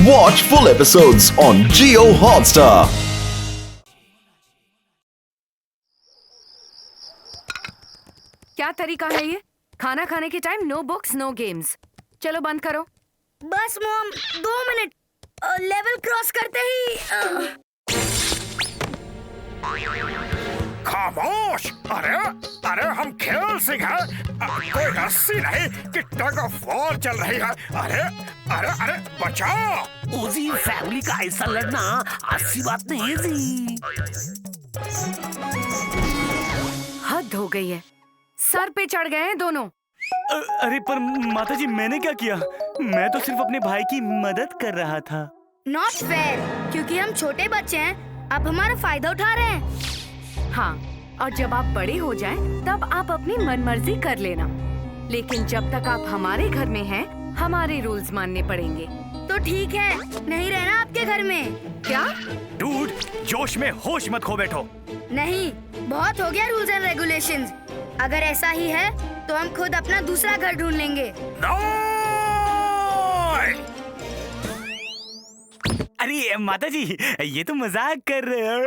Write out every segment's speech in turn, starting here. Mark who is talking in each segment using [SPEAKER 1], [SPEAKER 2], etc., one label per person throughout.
[SPEAKER 1] Watch full episodes on Jio Hotstar.
[SPEAKER 2] क्या तरीका है ये? खाना खाने के time no books no games. चलो बंद करो।
[SPEAKER 3] बस मॉम 2 मिनट, लेवल क्रॉस करते ही
[SPEAKER 4] खामोश! अरे अरे हम खेल सिखा, कोई रस्सी नहीं कि टग ऑफ वॉर चल रही है। अरे अरे अरे बचाओ!
[SPEAKER 5] उसी फैमिली का ऐसा लड़ना अच्छी बात नहीं है जी।
[SPEAKER 2] हद हो गई है, सर पे चढ़ गए हैं दोनों।
[SPEAKER 6] अरे पर माताजी मैंने क्या किया? मैं तो सिर्फ अपने भाई की मदद कर रहा था।
[SPEAKER 3] नॉट फेयर, क्योंकि हम छोटे बच्चे हैं, आप हमारा फायदा उठा रहे हैं।
[SPEAKER 2] हाँ, और जब आप बड़े हो जाएं, तब आप अपनी मनमर्जी कर लेना। लेकिन जब तक आप हमारे घर में हैं, हमारे रूल्स मानने पड़ेंगे।
[SPEAKER 3] तो ठीक है, नहीं रहना आपके घर में।
[SPEAKER 2] क्या?
[SPEAKER 6] डूड, जोश में होश मत खो बैठो।
[SPEAKER 3] नहीं, बहुत हो गया रूल्स एंड रेगुलेशंस। अगर ऐसा ही है तो हम खुद अपना दूसरा घर ढूंढ लेंगे।
[SPEAKER 6] अरे माताजी, ये तो मजाक कर रहे हो।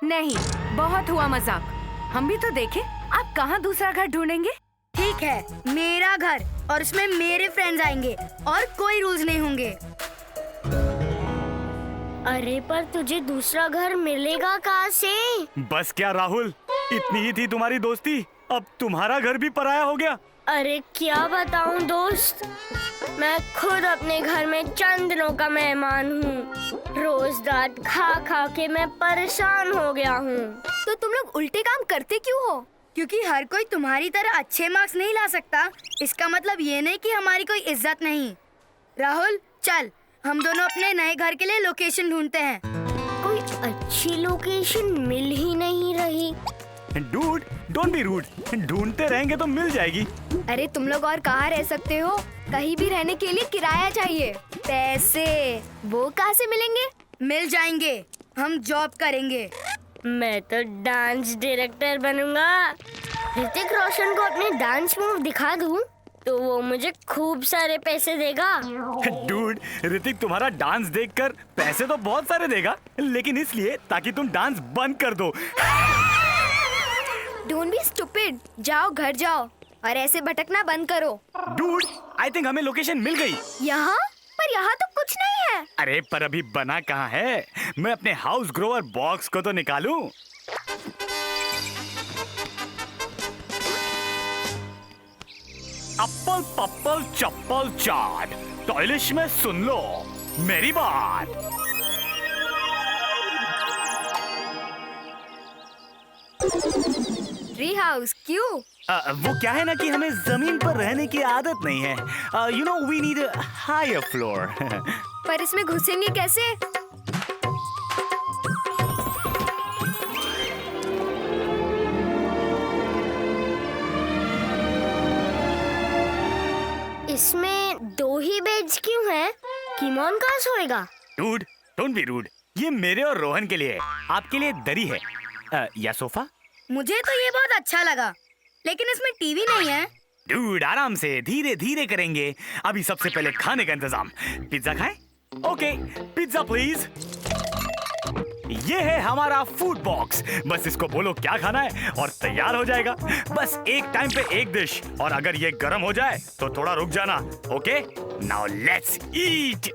[SPEAKER 2] नहीं, बहुत हुआ मजाक। हम भी तो देखें आप कहाँ दूसरा घर ढूंढेंगे।
[SPEAKER 3] ठीक है, मेरा घर और उसमें मेरे फ्रेंड्स आएंगे और कोई रूल्स नहीं होंगे। अरे पर तुझे दूसरा घर मिलेगा कहाँ से?
[SPEAKER 6] बस क्या राहुल, इतनी ही थी तुम्हारी दोस्ती, अब तुम्हारा घर भी पराया हो गया।
[SPEAKER 3] अरे क्या बताऊं दोस्त, मैं खुद अपने घर में चंद दिनों का मेहमान हूँ। रोज डांट खा खा के मैं परेशान हो गया हूँ। तो तुम लोग उल्टे काम करते क्यों हो? क्योंकि हर कोई तुम्हारी तरह अच्छे मार्क्स नहीं ला सकता, इसका मतलब ये नहीं कि हमारी कोई इज्जत नहीं। राहुल चल, हम दोनों अपने नए घर के लिए लोकेशन ढूंढते हैं। कोई अच्छी लोकेशन मिल ही नहीं रही।
[SPEAKER 6] डूड, डोंट बी रूड, ढूंढते रहेंगे तो मिल जाएगी।
[SPEAKER 3] अरे तुम लोग और कहाँ रह सकते हो? कहीं भी रहने के लिए किराया चाहिए। पैसे वो कहाँ से मिलेंगे? मिल जाएंगे, हम जॉब करेंगे। मैं तो डांस डायरेक्टर बनूंगा। ऋतिक रोशन को अपने डांस मूव दिखा दूं तो वो मुझे खूब सारे पैसे देगा।
[SPEAKER 6] डूड, ऋतिक तुम्हारा डांस देखकर पैसे तो बहुत सारे देगा, लेकिन इसलिए ताकि तुम डांस बंद कर दो।
[SPEAKER 3] डोंट बी स्टूपिड, जाओ घर जाओ और ऐसे भटकना बंद करो।
[SPEAKER 6] डूड, आई थिंक हमें लोकेशन मिल गई।
[SPEAKER 3] यहाँ? पर यहाँ तो कुछ नहीं है।
[SPEAKER 6] अरे पर अभी बना कहाँ है? मैं अपने हाउस ग्रोवर बॉक्स को तो निकालूं। अप्पल पप्पल चप्पल चाट, टॉयलिश में सुन लो मेरी बात।
[SPEAKER 3] ट्री हाउस क्यों?
[SPEAKER 6] वो क्या है ना कि हमें जमीन पर रहने की आदत नहीं है। You know we need higher floor.
[SPEAKER 3] पर इसमें घुसेंगे कैसे? इसमें 2 ही बेड्स क्यों हैं? किमोन कहाँ सोएगा?
[SPEAKER 6] डूड, डोंट बी रूड, ये मेरे और रोहन के लिए, आपके लिए दरी है। या सोफा?
[SPEAKER 3] मुझे तो ये बहुत अच्छा लगा, लेकिन इसमें टीवी नहीं है।
[SPEAKER 6] डूड, आराम से धीरे धीरे करेंगे। अभी सबसे पहले खाने का इंतजाम। पिज्जा खाएं? Okay, pizza please. ये है हमारा फूड बॉक्स, बस इसको बोलो क्या खाना है और तैयार हो जाएगा। बस एक टाइम पे एक डिश, और अगर ये गर्म हो जाए तो थोड़ा रुक जाना। Okay, now let's eat.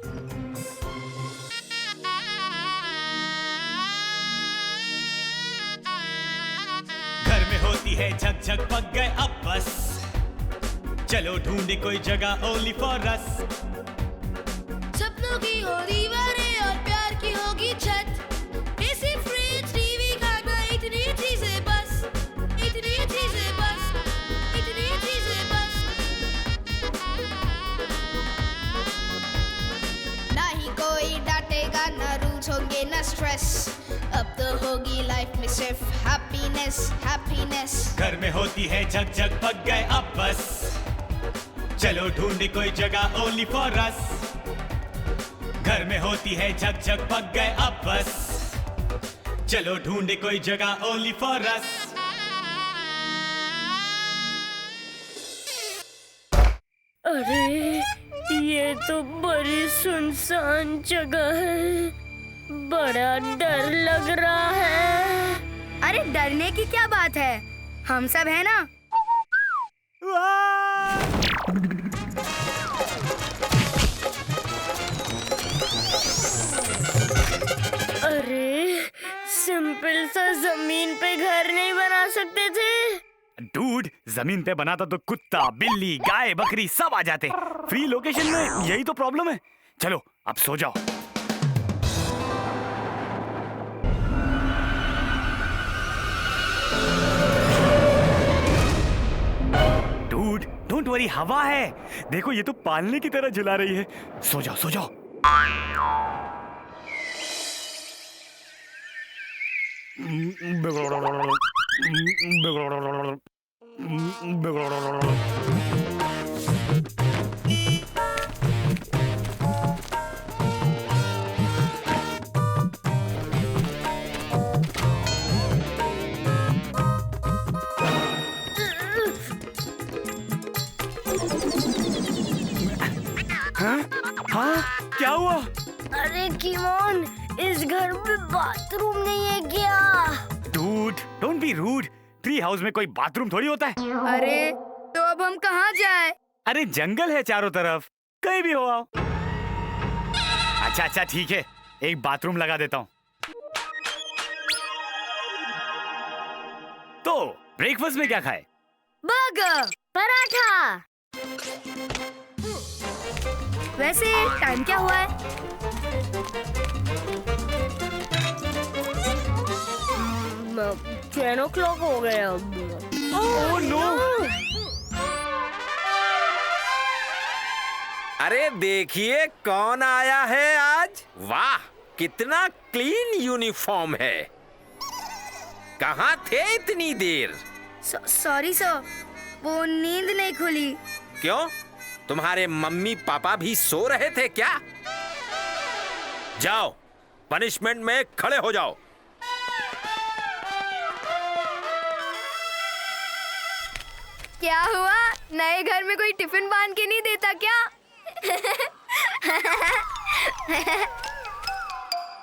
[SPEAKER 7] घर में होती है झक झक, पक गए अब बस, चलो ढूंढे कोई जगह ओनली फॉर अस।
[SPEAKER 8] सपनों की हो दीवारें और प्यार की होगी छत, एसी फ्रिज टीवी खाना, इतनी चीजें बस, इतनी चीजें बस, इतनी चीजें बस। ना ही कोई डांटेगा, ना रूल्स होंगे, ना स्ट्रेस, अब तो होगी लाइफ में सिर्फ हैप्पीनेस हैप्पीनेस।
[SPEAKER 7] घर में होती है झक झक, पक गए अब बस, चलो ढूंढे कोई जगह ओनली फॉर अस। घर में होती है झक झक, पक गए अब बस, चलो ढूंढे कोई जगह ओनली फॉर अस।
[SPEAKER 3] अरे ये तो बड़ी सुनसान जगह है, बड़ा डर लग रहा है।
[SPEAKER 9] अरे डरने की क्या बात है, हम सब है ना।
[SPEAKER 3] अरे सिंपल सा जमीन पे घर नहीं बना सकते थे?
[SPEAKER 6] डूड, जमीन पे बनाता तो कुत्ता, बिल्ली, गाय, बकरी सब आ जाते। फ्री लोकेशन में यही तो प्रॉब्लम है। चलो अब सो जाओ। डूड, डोंट वरी, हवा है। देखो ये तो पालने की तरह झुला रही है। सो जाओ सो जाओ। हाँ, क्या हुआ?
[SPEAKER 3] अरे किमोन, इस घर में बाथरूम नहीं है क्या?
[SPEAKER 6] Dude, don't be rude. Tree house में कोई बाथरूम थोड़ी होता है।
[SPEAKER 9] अरे तो अब हम कहाँ जाए?
[SPEAKER 6] अरे जंगल है चारों तरफ, कहीं भी हो आओ। अच्छा अच्छा ठीक है, एक बाथरूम लगा देता हूँ। तो ब्रेकफास्ट में क्या खाए?
[SPEAKER 9] बर्गर,
[SPEAKER 3] पराठा।
[SPEAKER 9] वैसे टाइम क्या हुआ है?
[SPEAKER 3] टेन ओ क्लॉक हो गया।
[SPEAKER 6] Oh no!
[SPEAKER 10] अरे देखिए कौन आया है आज। वाह, कितना क्लीन यूनिफॉर्म है। कहाँ थे इतनी देर?
[SPEAKER 9] सॉरी सर, वो नींद नहीं खुली।
[SPEAKER 10] क्यों, तुम्हारे मम्मी पापा भी सो रहे थे क्या? जाओ, पनिशमेंट में खड़े हो जाओ।
[SPEAKER 9] क्या हुआ, नए घर में कोई टिफिन बांध के नहीं देता क्या?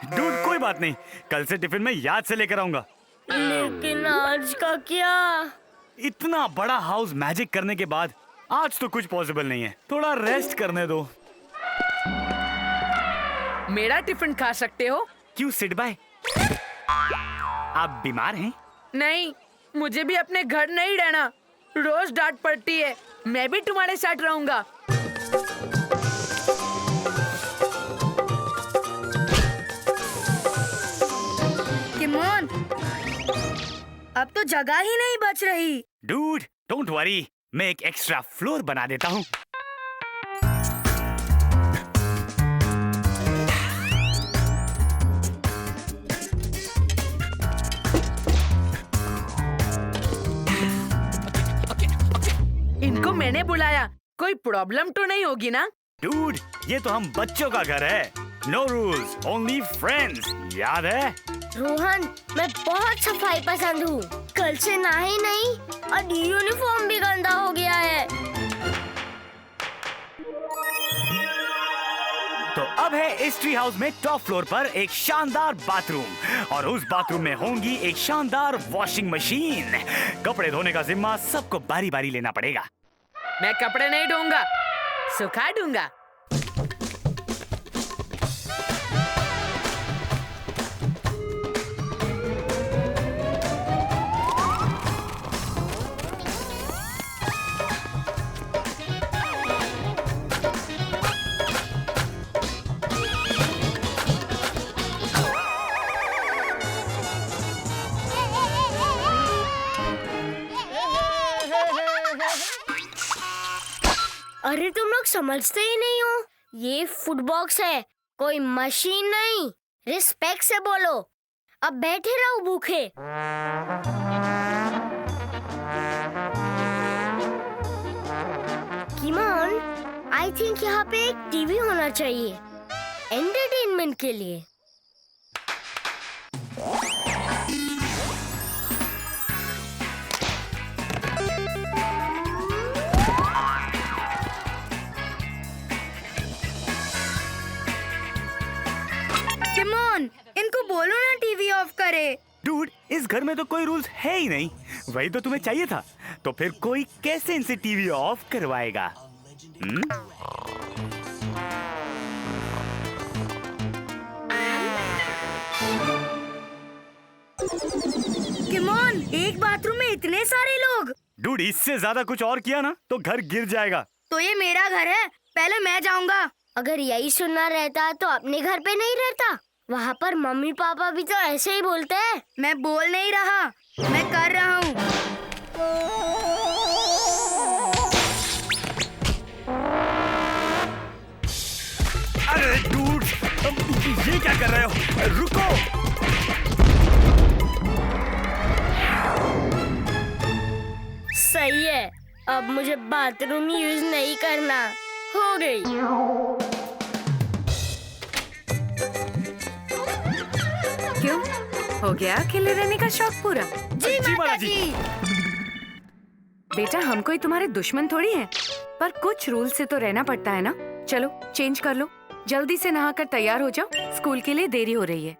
[SPEAKER 6] डूड कोई बात नहीं, कल से टिफिन में याद से लेकर आऊंगा।
[SPEAKER 3] लेकिन आज का क्या?
[SPEAKER 6] इतना बड़ा हाउस मैजिक करने के बाद आज तो कुछ पॉसिबल नहीं है। थोड़ा रेस्ट करने दो।
[SPEAKER 11] मेरा टिफिन खा सकते हो।
[SPEAKER 6] क्यों सिट बाय? आप बीमार हैं?
[SPEAKER 11] नहीं, मुझे भी अपने घर नहीं रहना, रोज डांट पड़ती है। मैं भी तुम्हारे साथ रहूंगा।
[SPEAKER 9] किमोन, अब तो जगह ही नहीं बच रही।
[SPEAKER 6] डूड डोंट वरी, मैं एक एक्स्ट्रा फ्लोर बना देता हूँ।
[SPEAKER 11] इनको मैंने बुलाया, कोई प्रॉब्लम तो नहीं होगी ना?
[SPEAKER 6] डूड, ये तो हम बच्चों का घर है। नो रूल्स, ओनली फ्रेंड्स, याद है?
[SPEAKER 3] रोहन, मैं बहुत सफाई पसंद हूँ। कल से नहाई नहीं और यूनिफॉर्म भी गंदा हो गया है।
[SPEAKER 6] तो अब है इस ट्री हाउस में टॉप फ्लोर पर एक शानदार बाथरूम, और उस बाथरूम में होंगी एक शानदार वॉशिंग मशीन। कपड़े धोने का जिम्मा सबको बारी बारी लेना पड़ेगा।
[SPEAKER 11] मैं कपड़े नहीं धोऊंगा, सुखा दूंगा।
[SPEAKER 3] अरे तुम लोग समझते ही नहीं हो, ये फूड बॉक्स है, कोई मशीन नहीं। रिस्पेक्ट से बोलो। अब बैठे रहो भूखे। किमोन, आई थिंक यहाँ पे एक टीवी होना चाहिए, एंटरटेनमेंट के लिए।
[SPEAKER 9] इनको बोलो ना टीवी ऑफ करे।
[SPEAKER 6] डूड, इस घर में तो कोई रूल्स है ही नहीं। वही तो तुम्हें चाहिए था। तो फिर कोई कैसे इनसे टीवी ऑफ करवाएगा?
[SPEAKER 9] किमोन, एक बाथरूम में इतने सारे लोग।
[SPEAKER 6] डूड, इससे ज्यादा कुछ और किया ना तो घर गिर जाएगा।
[SPEAKER 9] तो ये मेरा घर है, पहले मैं जाऊंगा।
[SPEAKER 3] अगर यही सुनना रहता तो अपने घर पे नहीं रहता। वहाँ पर मम्मी पापा भी तो ऐसे ही बोलते हैं।
[SPEAKER 9] मैं बोल नहीं रहा, मैं कर रहा हूँ।
[SPEAKER 6] अरे डूड, ये क्या कर रहे हो? रुको।
[SPEAKER 3] सही है, अब मुझे बाथरूम यूज नहीं करना। हो गई।
[SPEAKER 2] क्यों? हो गया अकेले रहने का शौक पूरा?
[SPEAKER 9] जी माता जी।
[SPEAKER 2] बेटा, हम कोई तुम्हारे दुश्मन थोड़ी हैं, पर कुछ रूल से तो रहना पड़ता है ना। चलो चेंज कर लो, जल्दी से नहाकर तैयार हो जाओ, स्कूल के लिए देरी हो रही है।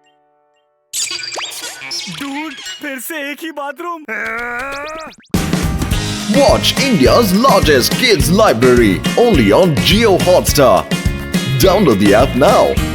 [SPEAKER 6] डूड, फिर से एक ही bathroom.
[SPEAKER 1] Watch India's largest kids library only on Jio Hotstar. Download the app now.